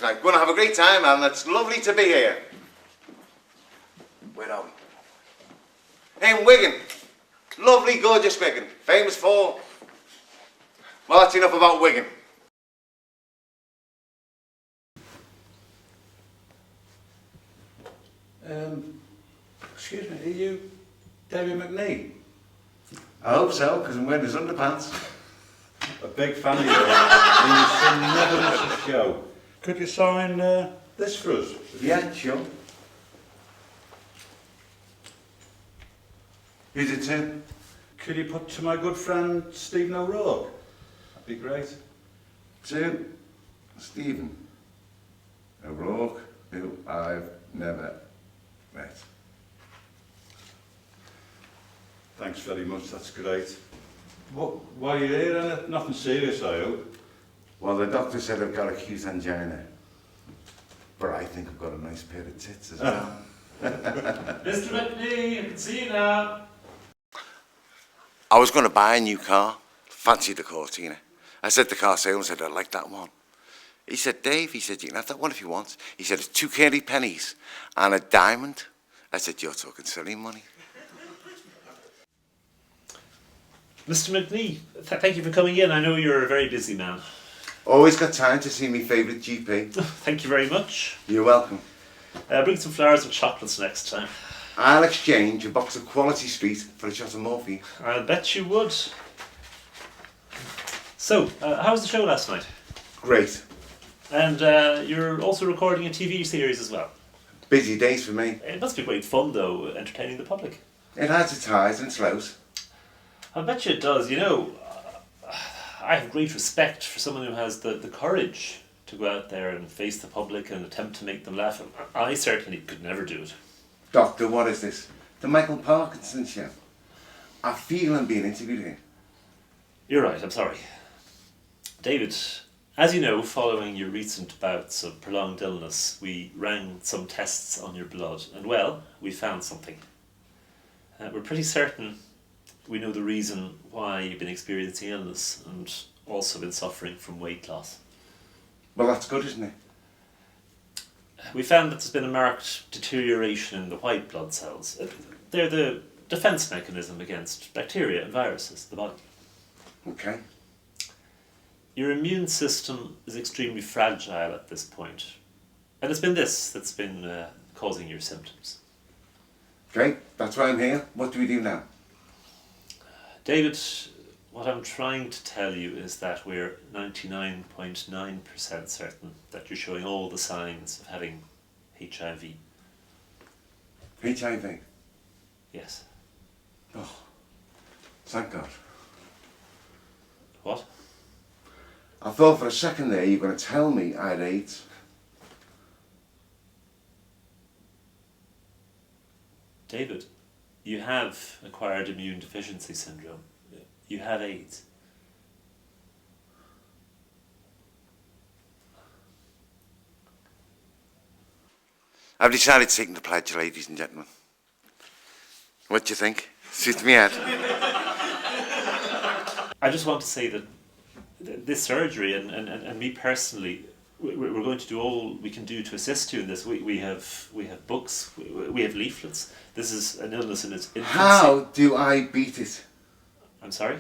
Right, going to have a great time, and it's lovely to be here. Where are we? In Wigan. Lovely, gorgeous Wigan. Famous for... Well, that's enough about Wigan. Excuse me, are you David McNee? I hope so, because I'm wearing his underpants. A big fan of yours, and you should never miss a show. Could you sign this for us? Yeah, sure. Who's it to? Could you put to my good friend Stephen O'Rourke? That'd be great. To Stephen O'Rourke, who I've never met. Thanks very much, that's great. Why are you here, Anna? Nothing serious, I hope. Well, the doctor said I've got acute angina. But I think I've got a nice pair of tits as well. Mr. McNee, I can see you now. I was going to buy a new car. Fancied the Cortina. I said to the car salesman, I said, I'd like that one. He said, Dave, he said, you can have that one if you want. He said, it's 2 candy pennies and a diamond. I said, you're talking silly money. Mr. McNee, thank you for coming in. I know you're a very busy man. Always got time to see me favourite GP. Thank you very much. You're welcome. Bring some flowers and chocolates next time. I'll exchange a box of Quality Street for a shot of morphine. I'll bet you would. So, how was the show last night? Great. And you're also recording a TV series as well. Busy days for me. It must be great fun, though, entertaining the public. It has its highs and its lows. I bet you it does. You know, I have great respect for someone who has the courage to go out there and face the public and attempt to make them laugh. I certainly could never do it. Doctor, what is this? The Michael Parkinson show. I feel I'm being interviewed here. You're right, I'm sorry. David, as you know, following your recent bouts of prolonged illness, we ran some tests on your blood, and well, we found something. We're pretty certain we know the reason why you've been experiencing illness and also been suffering from weight loss. Well, that's good, isn't it? We found that there's been a marked deterioration in the white blood cells. They're the defence mechanism against bacteria and viruses in the body. Okay. Your immune system is extremely fragile at this point, and it's been this that's been causing your symptoms. Great, that's why I'm here. What do we do now? David, what I'm trying to tell you is that we're 99.9% certain that you're showing all the signs of having HIV. HIV? Yes. Oh, thank God. What? I thought for a second there you were going to tell me I had AIDS. David, you have acquired immune deficiency syndrome. You have AIDS. I've decided to take the pledge, ladies and gentlemen. What do you think? Suits me head. I just want to say that this surgery and me personally, we're going to do all we can do to assist you in this. We have books, we have leaflets. This is an illness in its infancy. How do I beat it? I'm sorry?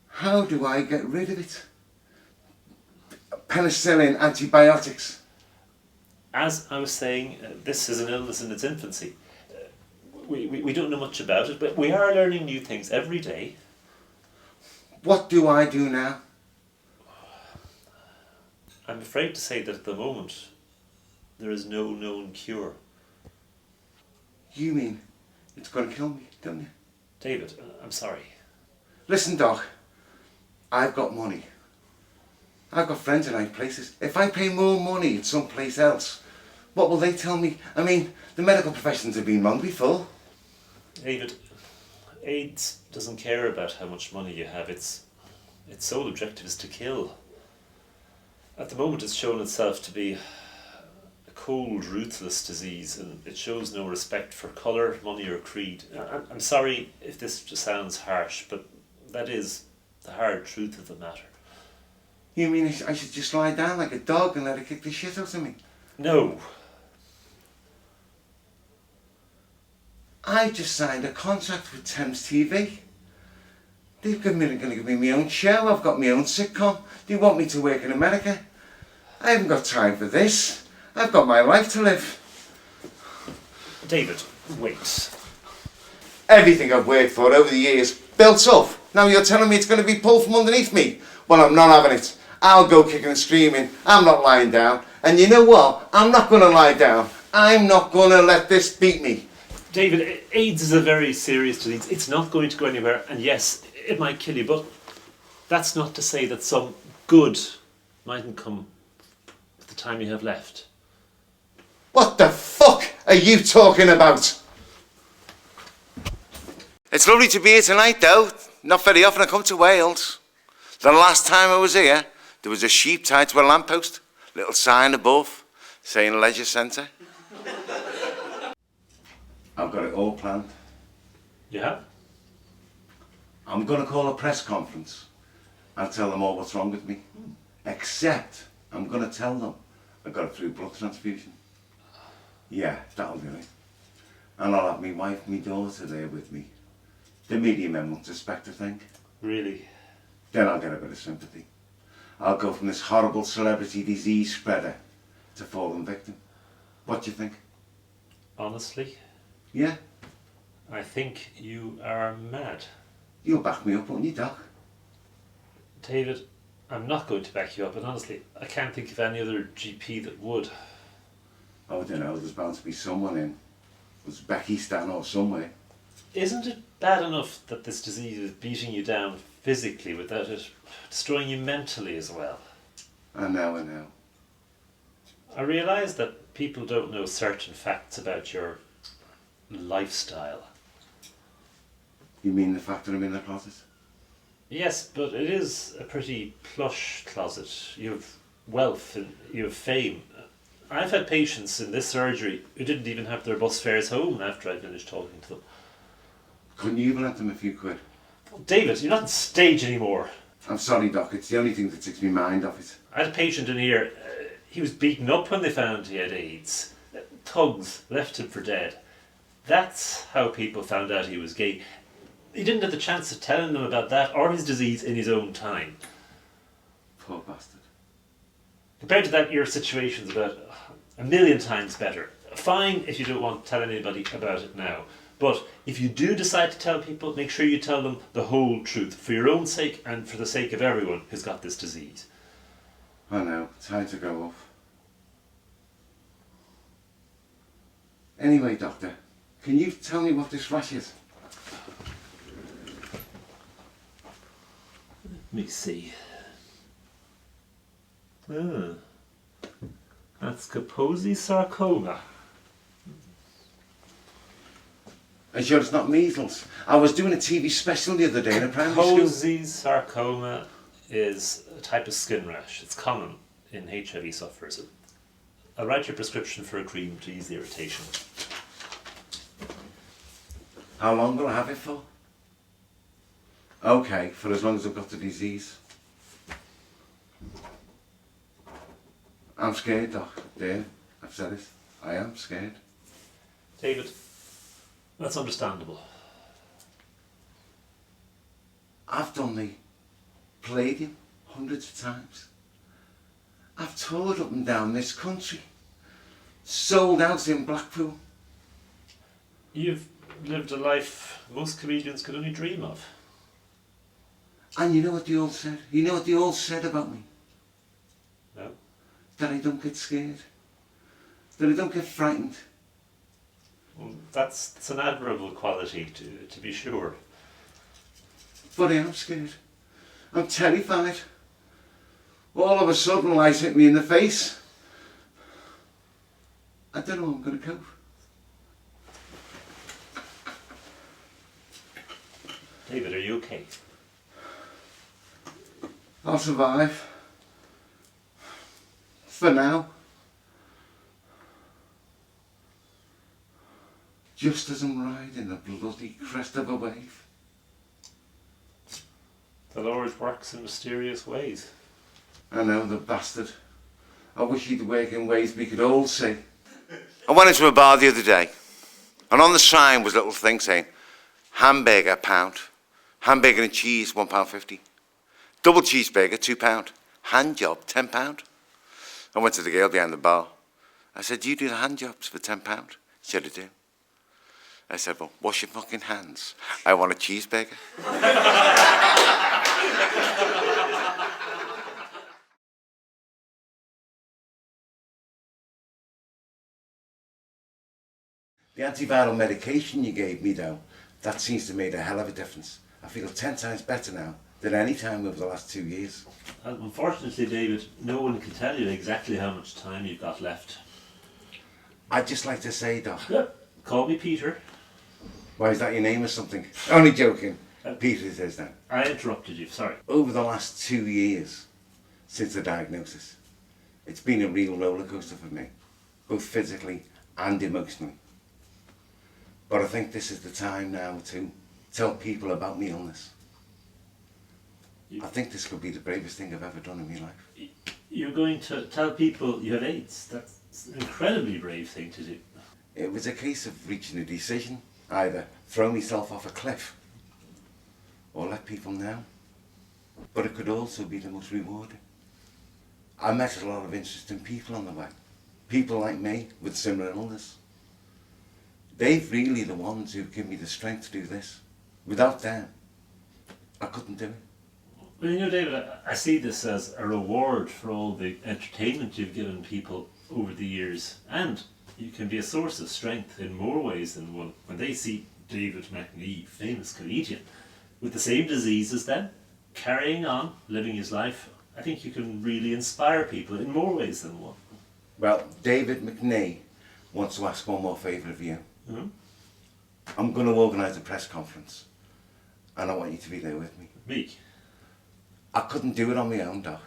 How do I get rid of it? Penicillin, antibiotics. As I was saying, this is an illness in its infancy. We don't know much about it, but we are learning new things every day. What do I do now? I'm afraid to say that at the moment, there is no known cure. You mean it's going to kill me, don't you? David, I'm sorry. Listen, Doc. I've got money. I've got friends in high places. If I pay more money at someplace else, what will they tell me? I mean, the medical professions have been wrong before. David, AIDS doesn't care about how much money you have. Its sole objective is to kill. At the moment, it's shown itself to be a cold, ruthless disease, and it shows no respect for colour, money or creed. I'm sorry if this just sounds harsh, but that is the hard truth of the matter. You mean I should just lie down like a dog and let her kick the shit out of me? No. I just signed a contract with Thames TV. They're going to give me my own show. I've got my own sitcom. They want me to work in America. I haven't got time for this. I've got my life to live. David, wait. Everything I've worked for over the years built up. Now you're telling me it's going to be pulled from underneath me? Well, I'm not having it. I'll go kicking and screaming. I'm not lying down. And you know what? I'm not going to lie down. I'm not going to let this beat me. David, AIDS is a very serious disease. It's not going to go anywhere, and yes, it might kill you, but that's not to say that some good mightn't come with the time you have left. What the fuck are you talking about? It's lovely to be here tonight, though. Not very often I come to Wales. The last time I was here, there was a sheep tied to a lamppost, little sign above saying Leisure Centre. I've got it all planned. You have? I'm going to call a press conference. I'll tell them all what's wrong with me. Except I'm going to tell them I got it through blood transfusion. Yeah, that'll do it. And I'll have my wife and my daughter there with me. The media men won't suspect a thing. Really? Then I'll get a bit of sympathy. I'll go from this horrible celebrity disease spreader to fallen victim. What do you think? Honestly, Yeah? I think you are mad. You'll back me up, won't you, Doc? David, I'm not going to back you up, and honestly, I can't think of any other GP that would. Oh, I don't know, there's bound to be someone in. Was Becky Stan or somewhere. Isn't it bad enough that this disease is beating you down physically without it destroying you mentally as well? I know. I realise that people don't know certain facts about your lifestyle. You mean the fact that I'm in the closet? Yes, but it is a pretty plush closet. You have wealth and you have fame. I've had patients in this surgery who didn't even have their bus fares home after I finished talking to them. Couldn't you even lend them a few quid? David, you're not on stage anymore. I'm sorry, Doc, it's the only thing that takes me mind off it. I had a patient in here, he was beaten up when they found he had AIDS. Thugs left him for dead. That's how people found out he was gay. He didn't have the chance of telling them about that or his disease in his own time. Poor bastard. Compared to that, your situation's about a million times better. Fine if you don't want to tell anybody about it now. But if you do decide to tell people, make sure you tell them the whole truth, for your own sake and for the sake of everyone who's got this disease. I know, time to go off. Anyway, Doctor, can you tell me what this rash is? Let me see. That's Kaposi sarcoma. Are you sure it's not measles? I was doing a TV special the other day in a primary school. Kaposi sarcoma is a type of skin rash. It's common in HIV sufferers. I'll write your prescription for a cream to ease the irritation. How long will I have it for? Okay, for as long as I've got the disease. I'm scared, Doc. There, I've said it. I am scared. David, that's understandable. I've done the Palladium hundreds of times. I've toured up and down this country. Sold out in Blackpool. You've lived a life most comedians could only dream of. And you know what they all said? You know what they all said about me? No? That I don't get scared. That I don't get frightened. Well, that's an admirable quality, to be sure. But I am scared. I'm terrified. All of a sudden light hit me in the face. I don't know how I'm going to cope. David, are you okay? I'll survive. For now. Just as I'm riding the bloody crest of a wave. The Lord works in mysterious ways. I know, the bastard. I wish he'd work in ways we could all see. I went into a bar the other day, and on the sign was a little thing saying, hamburger, £1. Hamburger and cheese, £1.50. Double cheeseburger, £2. Hand job, £10. I went to the girl behind the bar. I said, do you do the hand jobs for £10? She said, I do. I said, well, wash your fucking hands. I want a cheeseburger. The antiviral medication you gave me, though, that seems to have made a hell of a difference. I feel 10 times better now than any time over the last 2 years. Unfortunately, David, no one can tell you exactly how much time you've got left. I'd just like to say, Doc. Yep. Call me Peter. Why, is that your name or something? Only joking. Peter it is now. I interrupted you, sorry. Over the last 2 years, since the diagnosis, it's been a real roller coaster for me, both physically and emotionally. But I think this is the time now to tell people about my illness. I think this could be the bravest thing I've ever done in my life. You're going to tell people you have AIDS? That's an incredibly brave thing to do. It was a case of reaching a decision, either throw myself off a cliff or let people know. But it could also be the most rewarding. I met a lot of interesting people on the way. People like me with similar illness. They're really the ones who give me the strength to do this. Without them, I couldn't do it. Well, you know, David, I see this as a reward for all the entertainment you've given people over the years, and you can be a source of strength in more ways than one. When they see David McNee, famous comedian, with the same disease as them, carrying on, living his life, I think you can really inspire people in more ways than one. Well, David McNee wants to ask one more favour of you. Mm-hmm. I'm going to organise a press conference, and I want you to be there with me. Me? I couldn't do it on my own, Doc.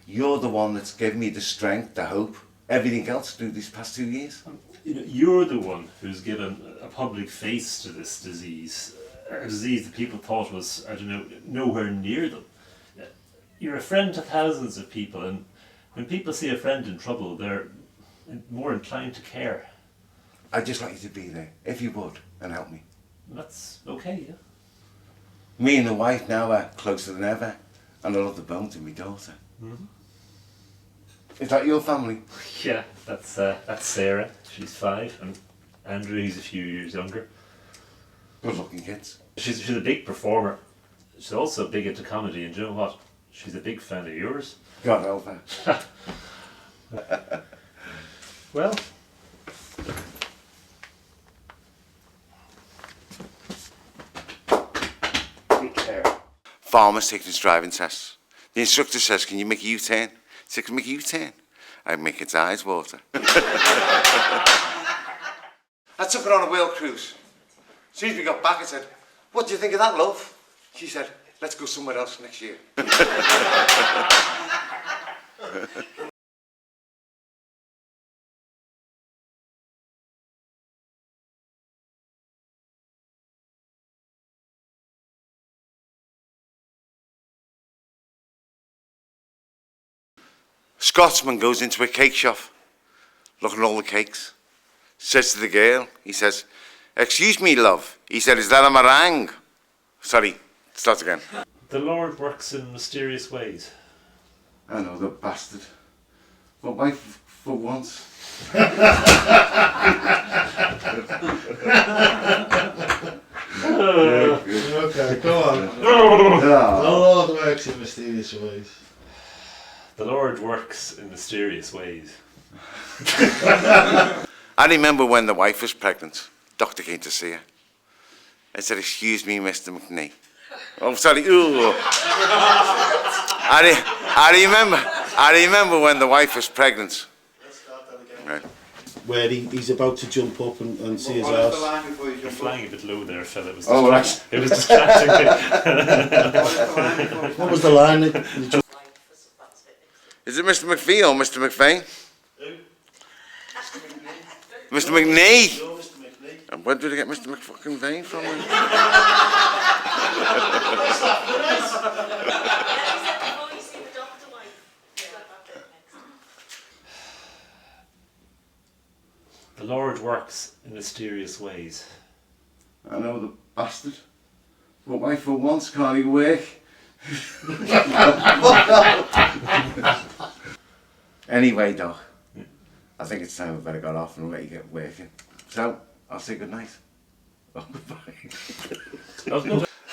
You're the one that's given me the strength, the hope, everything else through these past 2 years. You know, you're the one who's given a public face to this disease, a disease that people thought was, I don't know, nowhere near them. You're a friend to thousands of people, and when people see a friend in trouble, they're more inclined to care. I'd just like you to be there, if you would, and help me. That's okay, yeah. Me and the wife now are closer than ever, and I love the bones of my daughter. Mm-hmm. Is that your family? Yeah, that's Sarah. She's 5, and Andrew, he's a few years younger. Good looking kids. She's a big performer. She's also big into comedy, and you know what? She's a big fan of yours. God help her. Well, take care. Farmer's taking his driving test. The instructor says, can you make a U-turn? He said, can you make a U-turn? I'd make its eyes water. I took her on a whale cruise. As soon as we got back, I said, what do you think of that, love? She said, let's go somewhere else next year. Scotsman goes into a cake shop, looking at all the cakes, says to the girl, he says, excuse me, love. He said, is that a meringue? Sorry, start again. The Lord works in mysterious ways. I know, the bastard. But wife for once. Okay, go on. Ah. The Lord works in mysterious ways. The Lord works in mysterious ways. I remember when the wife was pregnant, doctor came to see her. I said, excuse me, Mr. McNee. Oh, sorry. Ooh. I remember when the wife was pregnant. Right. Where he's about to jump up and see his house. You're flying a bit low there, fella. It was Oh, It was distracting me. What was the line? Is it Mr. McPhee or Mr. McVeigh? Mr. McNee. And where did I get Mr. McVeigh from? The Lord works in mysterious ways. I know the bastard. But why for once can't he work? Anyway, Doc, I think it's time we better get off and let you get working. So, I'll say goodnight. Oh, goodbye.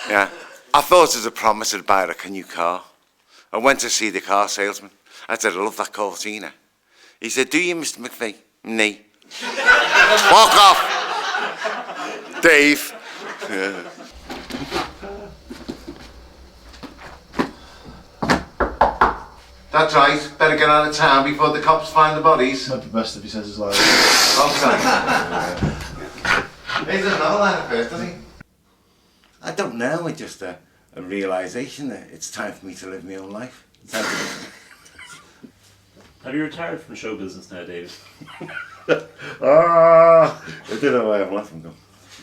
Yeah, I thought as a promise I'd buy her a new car. I went to see the car salesman. I said, I love that Cortina. He said, do you, Mr. McVeigh? Nee. Walk off! Dave. Yeah. That's right, better get out of town before the cops find the bodies. Might be best if he says his lies. Okay. He doesn't know that at first, does he? I don't know, it's just a realisation that it's time for me to live my own life. Have you retired from show business now, David? I don't know why I'm laughing, though.